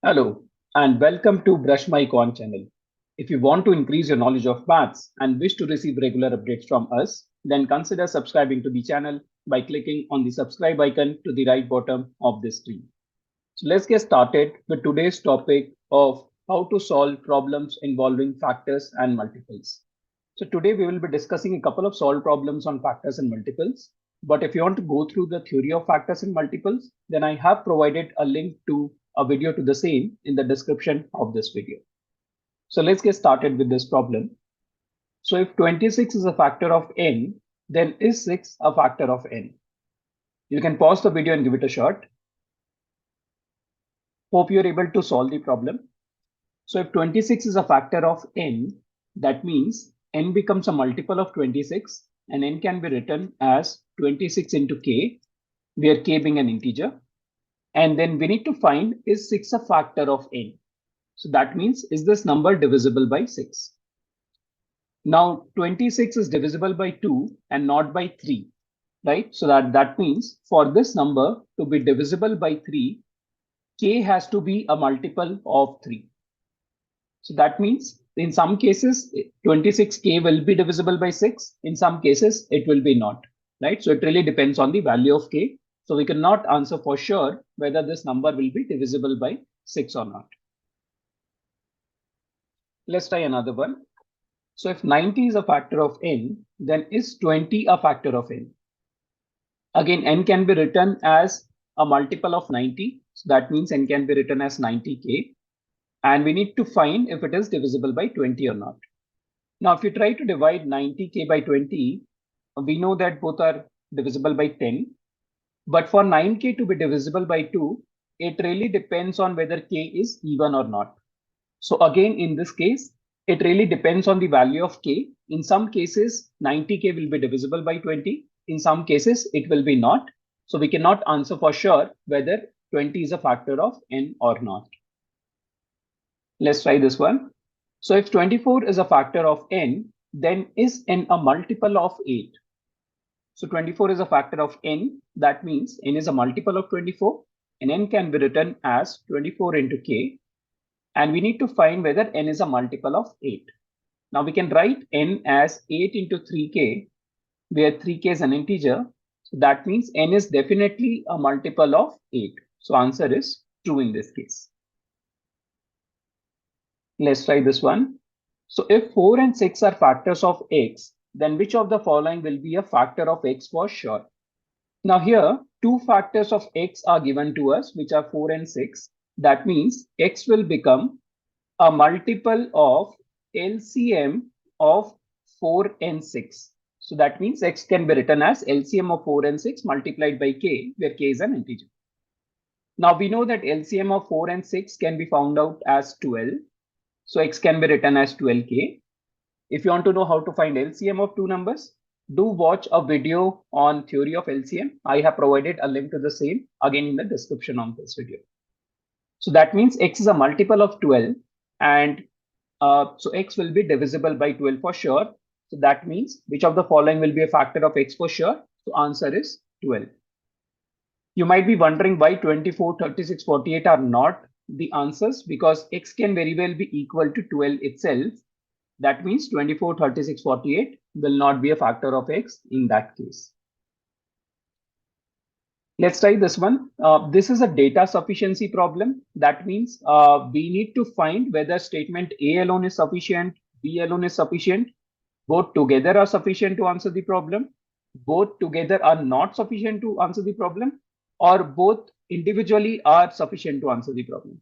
Hello, and welcome to BrushMyQuant channel. If you want to increase your knowledge of maths and wish to receive regular updates from us, then consider subscribing to the channel by clicking on the subscribe icon to the right bottom of the screen. So let's get started with today's topic of how to solve problems involving factors and multiples. So today we will be discussing a couple of solved problems on factors and multiples. But if you want to go through the theory of factors and multiples, then I have provided a link to a video to the same in the description of this video. So let's get started with this problem. So if 26 is a factor of n, then is 6 a factor of n? You can pause the video and give it a shot. Hope you're able to solve the problem. So if 26 is a factor of n, that means n becomes a multiple of 26 and n can be written as 26 into k, where k being an integer. And then we need to find is 6 a factor of n? So that means is this number divisible by 6? Now 26 is divisible by 2 and not by 3, right? So that means for this number to be divisible by 3, k has to be a multiple of 3. So that means in some cases 26k will be divisible by 6. In some cases it will be not, right? So it really depends on the value of k. So we cannot answer for sure whether this number will be divisible by 6 or not. Let's try another one. So if 90 is a factor of n, then is 20 a factor of n? Again, n can be written as a multiple of 90. So that means n can be written as 90k. And we need to find if it is divisible by 20 or not. Now, if you try to divide 90k by 20, we know that both are divisible by 10. But for 9k to be divisible by 2, it really depends on whether k is even or not. So again, in this case, it really depends on the value of k. In some cases, 90k will be divisible by 20. In some cases, it will be not. So we cannot answer for sure whether 20 is a factor of n or not. Let's try this one. So if 24 is a factor of n, then is n a multiple of 8? So 24 is a factor of n. That means n is a multiple of 24 and n can be written as 24 into k. And we need to find whether n is a multiple of 8. Now we can write n as 8 into 3k, where 3k is an integer. So that means n is definitely a multiple of 8. So answer is true in this case. Let's try this one. So if 4 and 6 are factors of x, then which of the following will be a factor of x for sure? Now here, two factors of x are given to us, which are 4 and 6. That means x will become a multiple of LCM of 4 and 6. So that means x can be written as LCM of 4 and 6 multiplied by k, where k is an integer. Now we know that LCM of 4 and 6 can be found out as 12. So x can be written as 12k. If you want to know how to find LCM of two numbers, do watch a video on theory of LCM. I have provided a link to the same again in the description of this video. So that means x is a multiple of 12 and so x will be divisible by 12 for sure. So that means which of the following will be a factor of x for sure? So answer is 12. You might be wondering why 24, 36, 48 are not the answers, because x can very well be equal to 12 itself. That means 24, 36, 48 will not be a factor of x in that case. Let's try this one. This is a data sufficiency problem. That means we need to find whether statement A alone is sufficient, B alone is sufficient, both together are sufficient to answer the problem, both together are not sufficient to answer the problem, or both individually are sufficient to answer the problem.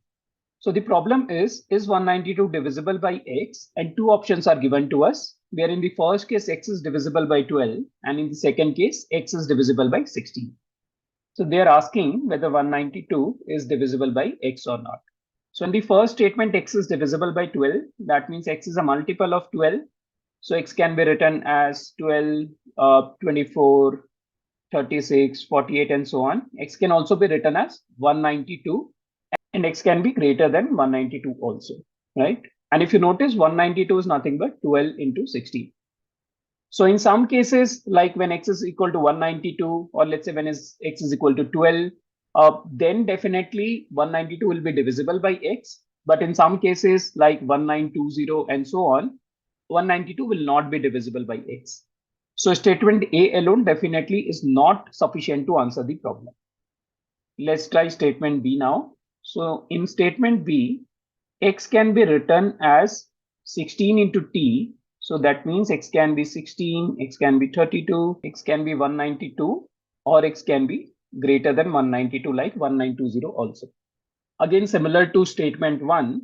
So the problem is 192 divisible by x? And two options are given to us, where in the first case x is divisible by 12 and in the second case x is divisible by 16. So they are asking whether 192 is divisible by x or not. So in the first statement, x is divisible by 12. That means x is a multiple of 12. So x can be written as 12, 24, 36, 48, and so on. X can also be written as 192, and x can be greater than 192 also, right? And if you notice, 192 is nothing but 12 into 16. So in some cases, like when x is equal to 192, or let's say when x is equal to 12, then definitely 192 will be divisible by x. But in some cases like 1920 and so on, 192 will not be divisible by x. So statement A alone definitely is not sufficient to answer the problem. Let's try statement B now. So in statement B, x can be written as 16 into t. So that means x can be 16, x can be 32, x can be 192, or x can be greater than 192 like 1920 also. Again, similar to statement 1,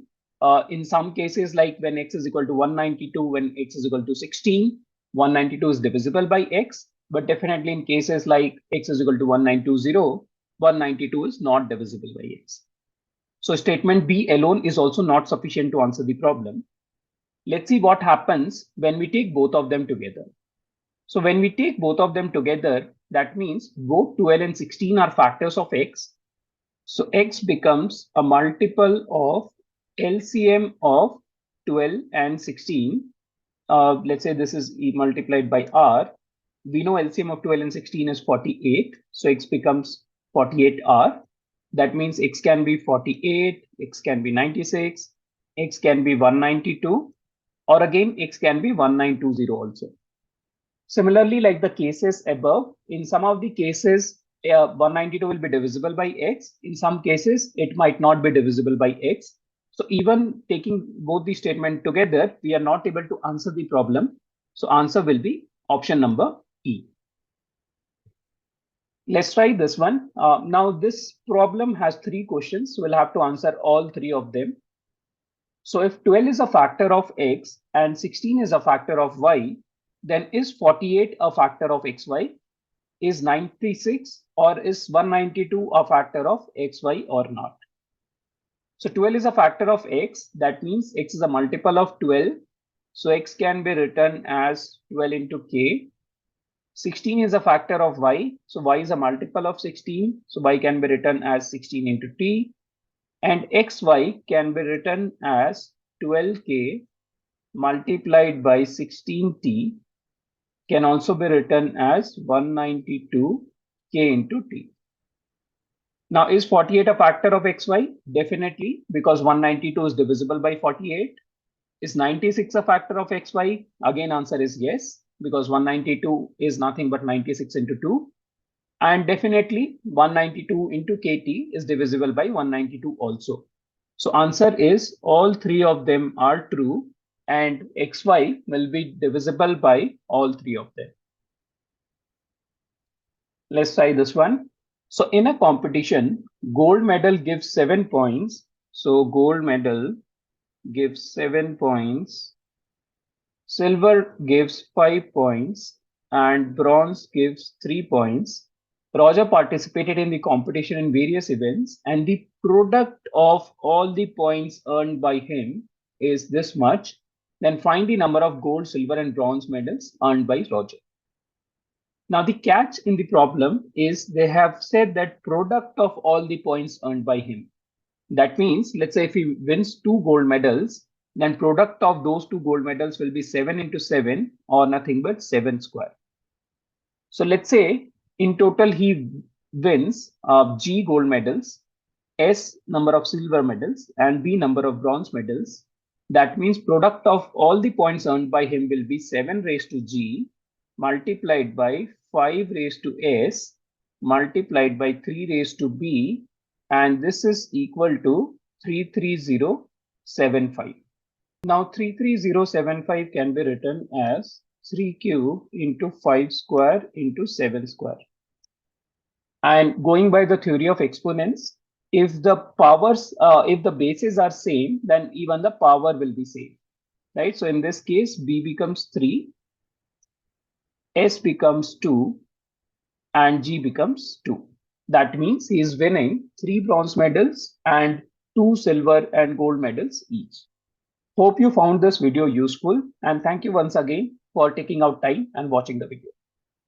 in some cases like when x is equal to 192, when x is equal to 16, 192 is divisible by x, but definitely in cases like x is equal to 1920, 192 is not divisible by x. So statement B alone is also not sufficient to answer the problem. Let's see what happens when we take both of them together. So when we take both of them together, that means both 12 and 16 are factors of x. So x becomes a multiple of LCM of 12 and 16. Let's say this is E multiplied by R. We know LCM of 12 and 16 is 48. So x becomes 48R. That means x can be 48, x can be 96, x can be 192, or again x can be 1920 also. Similarly, like the cases above, in some of the cases, 192 will be divisible by x. In some cases, it might not be divisible by x. So even taking both the statement together, we are not able to answer the problem. So answer will be option number E. Let's try this one. Now this problem has 3 questions. So we'll have to answer all 3 of them. So if 12 is a factor of x and 16 is a factor of y, then is 48 a factor of xy? Is 96 or is 192 a factor of xy or not? So 12 is a factor of x. That means x is a multiple of 12. So x can be written as 12 into k. 16 is a factor of y. So y is a multiple of 16. So y can be written as 16 into t. And xy can be written as 12k multiplied by 16t, can also be written as 192k into t. Now, is 48 a factor of xy? Definitely, because 192 is divisible by 48. Is 96 a factor of xy? Again, answer is yes, because 192 is nothing but 96 into 2. And definitely 192 into kt is divisible by 192 also. So answer is all 3 of them are true and xy will be divisible by all 3 of them. Let's try this one. So in a competition, gold medal gives 7 points. So gold medal gives 7 points. Silver gives 5 points and bronze gives 3 points. Roger participated in the competition in various events and the product of all the points earned by him is this much. Then find the number of gold, silver and bronze medals earned by Roger. Now the catch in the problem is they have said that product of all the points earned by him. That means, let's say if he wins 2 gold medals, then product of those 2 gold medals will be 7 into 7 or nothing but 7 square. So let's say in total he wins G gold medals, S number of silver medals and B number of bronze medals. That means product of all the points earned by him will be 7 raised to G multiplied by 5 raised to S multiplied by 3 raised to B, and this is equal to 33075. Now 33075 can be written as 3 cube into 5 square into 7 square. And going by the theory of exponents, if the powers, if the bases are same, then even the power will be same, right? So in this case, B becomes 3, S becomes 2, and G becomes 2. That means he is winning 3 bronze medals and 2 silver and gold medals each. Hope you found this video useful and thank you once again for taking out time and watching the video.